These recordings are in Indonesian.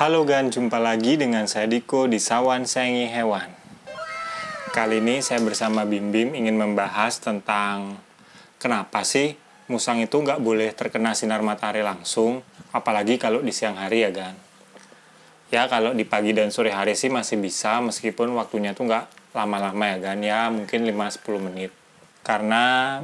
Halo Gan, jumpa lagi dengan saya Diko di Sawan Sayangi Hewan. Kali ini saya bersama Bim Bim ingin membahas tentang kenapa sih musang itu nggak boleh terkena sinar matahari langsung, apalagi kalau di siang hari ya Gan. Ya kalau di pagi dan sore hari sih masih bisa, meskipun waktunya tuh nggak lama-lama ya Gan, ya mungkin 5-10 menit. Karena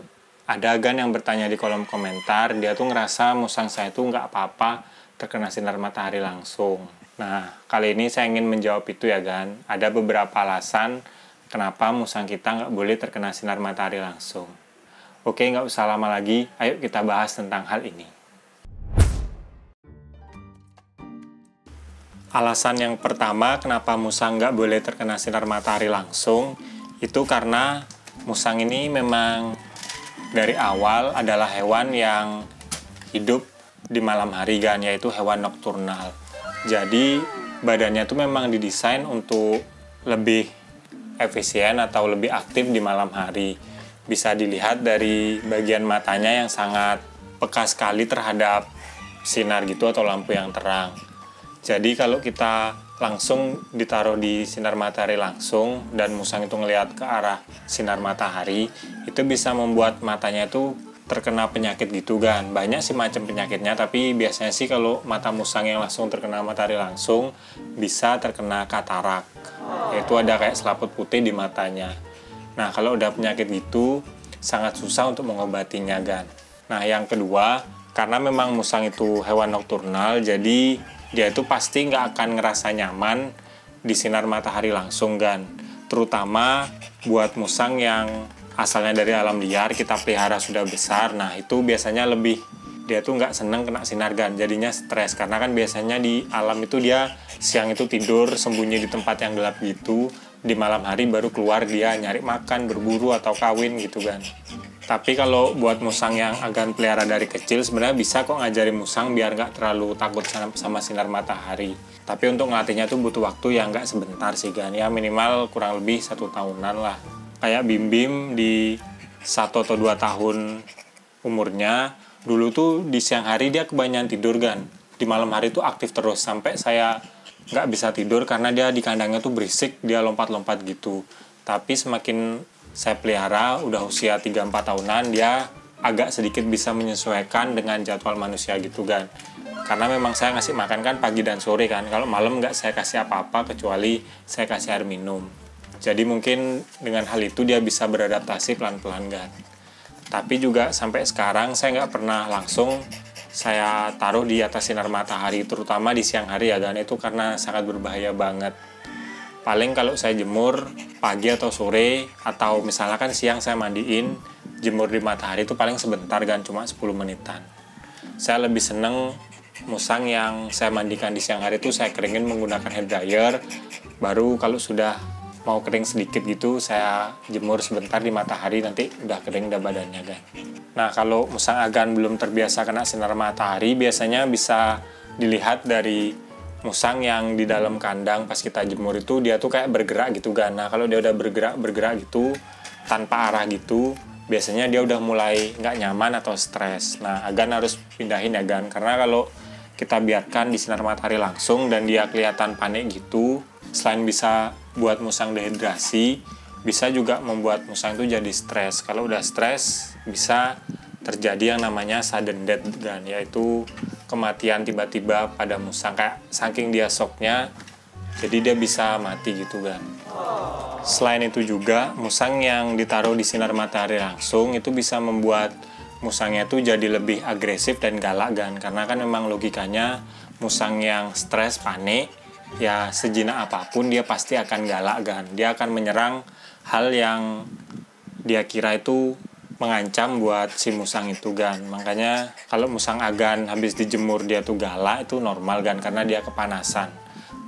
ada Gan yang bertanya di kolom komentar, dia tuh ngerasa musang saya tuh nggak apa-apa terkena sinar matahari langsung. Nah, kali ini saya ingin menjawab itu ya Gan. Ada beberapa alasan kenapa musang kita nggak boleh terkena sinar matahari langsung. Oke, nggak usah lama lagi, ayo kita bahas tentang hal ini. Alasan yang pertama kenapa musang nggak boleh terkena sinar matahari langsung, itu karena musang ini memang dari awal adalah hewan yang hidup di malam hari Gan, yaitu hewan nokturnal. Jadi badannya tuh memang didesain untuk lebih efisien atau lebih aktif di malam hari. Bisa dilihat dari bagian matanya yang sangat peka sekali terhadap sinar gitu atau lampu yang terang. Jadi kalau kita langsung ditaruh di sinar matahari langsung dan musang itu ngelihat ke arah sinar matahari, itu bisa membuat matanya itu terkena penyakit gitu Gan. Banyak sih macam penyakitnya, tapi biasanya sih kalau mata musang yang langsung terkena matahari langsung bisa terkena katarak, yaitu ada kayak selaput putih di matanya. Nah kalau udah penyakit gitu sangat susah untuk mengobatinya Gan. Nah yang kedua, karena memang musang itu hewan nokturnal, jadi dia itu pasti nggak akan ngerasa nyaman di sinar matahari langsung Gan. Terutama buat musang yang asalnya dari alam liar, kita pelihara sudah besar, nah itu biasanya dia tuh nggak seneng kena sinar Gan, jadinya stres. Karena kan biasanya di alam itu dia siang itu tidur sembunyi di tempat yang gelap gitu, di malam hari baru keluar dia nyari makan, berburu atau kawin gitu Gan. Tapi kalau buat musang yang Agan pelihara dari kecil, sebenarnya bisa kok ngajarin musang biar nggak terlalu takut sama sinar matahari. Tapi untuk ngelatihnya tuh butuh waktu yang nggak sebentar sih Gan, ya minimal kurang lebih 1 tahunan lah. Kayak Bim Bim di 1 atau 2 tahun umurnya, dulu tuh di siang hari dia kebanyakan tidur Gan. Di malam hari tuh aktif terus, sampai saya nggak bisa tidur karena dia di kandangnya tuh berisik, dia lompat-lompat gitu. Tapi semakin saya pelihara, udah usia 3-4 tahunan, dia agak sedikit bisa menyesuaikan dengan jadwal manusia gitu Gan. Karena memang saya ngasih makan kan pagi dan sore kan, kalau malam nggak saya kasih apa-apa kecuali saya kasih air minum. Jadi mungkin dengan hal itu dia bisa beradaptasi pelan-pelan Gan. Tapi juga sampai sekarang saya nggak pernah langsung saya taruh di atas sinar matahari, terutama di siang hari ya Gan, itu karena sangat berbahaya banget. Paling kalau saya jemur pagi atau sore, atau misalnya kan siang saya mandiin, jemur di matahari itu paling sebentar Gan, cuma 10 menitan. Saya lebih seneng musang yang saya mandikan di siang hari itu saya keringin menggunakan hair dryer, baru kalau sudah mau kering sedikit gitu saya jemur sebentar di matahari, nanti udah kering udah badannya Gan. Nah kalau musang Agan belum terbiasa kena sinar matahari, biasanya bisa dilihat dari musang yang di dalam kandang pas kita jemur itu dia tuh kayak bergerak gitu Gan. Nah kalau dia udah bergerak gitu tanpa arah gitu, biasanya dia udah mulai nggak nyaman atau stres. Nah Agan harus pindahin ya Gan, karena kalau kita biarkan di sinar matahari langsung dan dia kelihatan panik gitu, selain bisa buat musang dehidrasi, bisa juga membuat musang itu jadi stres. Kalau udah stres, bisa terjadi yang namanya sudden death Gan, yaitu kematian tiba-tiba pada musang, kayak saking dia shocknya, jadi dia bisa mati gitu Gan. Selain itu juga, musang yang ditaruh di sinar matahari langsung itu bisa membuat musangnya itu jadi lebih agresif dan galak Gan. Karena kan memang logikanya musang yang stres, panik, ya sejinak apapun dia pasti akan galak Gan. Dia akan menyerang hal yang dia kira itu mengancam buat si musang itu Gan. Makanya kalau musang Agan habis dijemur dia tuh galak, itu normal Gan, karena dia kepanasan.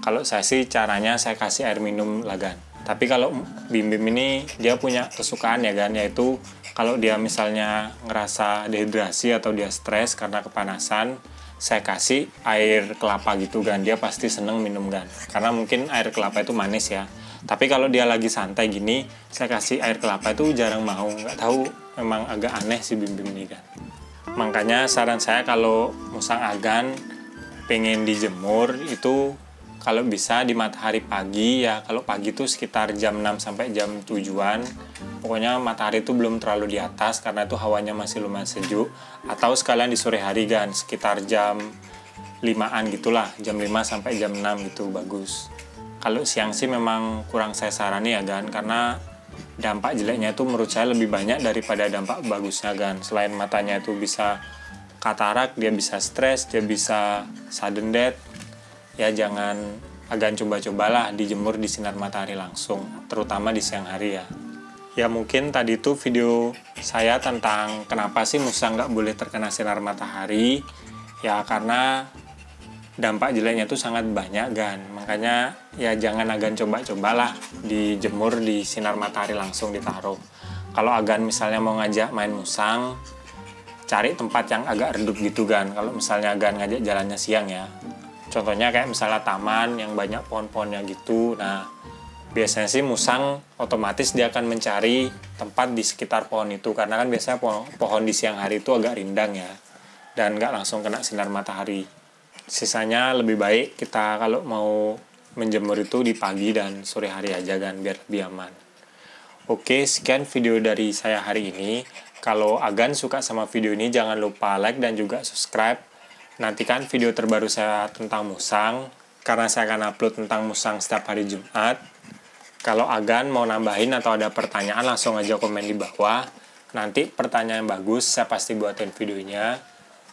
Kalau saya sih caranya saya kasih air minum lah Gan. Tapi kalau Bim Bim ini dia punya kesukaan ya Gan, yaitu kalau dia misalnya ngerasa dehidrasi atau dia stres karena kepanasan, saya kasih air kelapa gitu Gan, dia pasti seneng minum Gan, karena mungkin air kelapa itu manis ya. Tapi kalau dia lagi santai gini, saya kasih air kelapa itu jarang mau, nggak tahu, memang agak aneh si Bim Bim ini Gan. Makanya saran saya kalau musang Agan pengen dijemur itu kalau bisa di matahari pagi ya. Kalau pagi itu sekitar jam 6 sampai jam 7-an. Pokoknya matahari itu belum terlalu di atas karena itu hawanya masih lumayan sejuk. Atau sekalian di sore hari kan, sekitar jam 5-an gitulah, jam 5 sampai jam 6 gitu bagus. Kalau siang sih memang kurang saya sarani ya kan, karena dampak jeleknya itu menurut saya lebih banyak daripada dampak bagusnya kan. Selain matanya itu bisa katarak, dia bisa stres, dia bisa sudden death. Ya jangan agan coba-cobalah dijemur di sinar matahari langsung, terutama di siang hari ya. Ya mungkin tadi itu video saya tentang kenapa sih musang nggak boleh terkena sinar matahari. Ya karena dampak jeleknya itu sangat banyak kan. Makanya ya jangan agan coba-cobalah dijemur di sinar matahari langsung ditaruh. Kalau agan misalnya mau ngajak main musang, cari tempat yang agak redup gitu kan. Kalau misalnya agan ngajak jalannya siang ya. Contohnya kayak misalnya taman yang banyak pohon-pohonnya gitu. Nah, biasanya sih musang otomatis dia akan mencari tempat di sekitar pohon itu. Karena kan biasanya pohon di siang hari itu agak rindang ya. Dan nggak langsung kena sinar matahari. Sisanya lebih baik kita kalau mau menjemur itu di pagi dan sore hari aja kan, biar lebih aman. Oke, sekian video dari saya hari ini. Kalau agan suka sama video ini, jangan lupa like dan juga subscribe. Nantikan video terbaru saya tentang musang, karena saya akan upload tentang musang setiap hari Jumat. Kalau agan mau nambahin atau ada pertanyaan, langsung aja komen di bawah. Nanti pertanyaan bagus, saya pasti buatin videonya.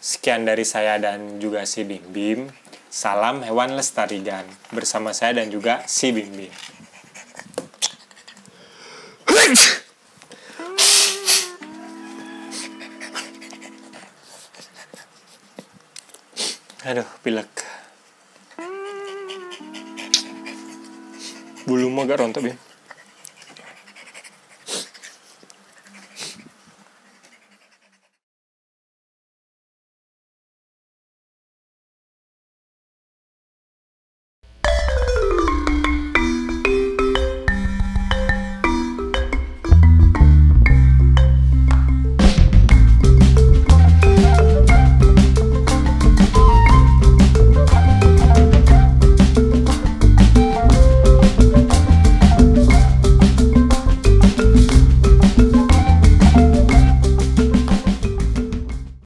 Sekian dari saya dan juga si Bim Bim. Salam hewan lestarigan. Bersama saya dan juga si Bim Bim. Aduh, pilek. Bulu mau agak rontok, Bim.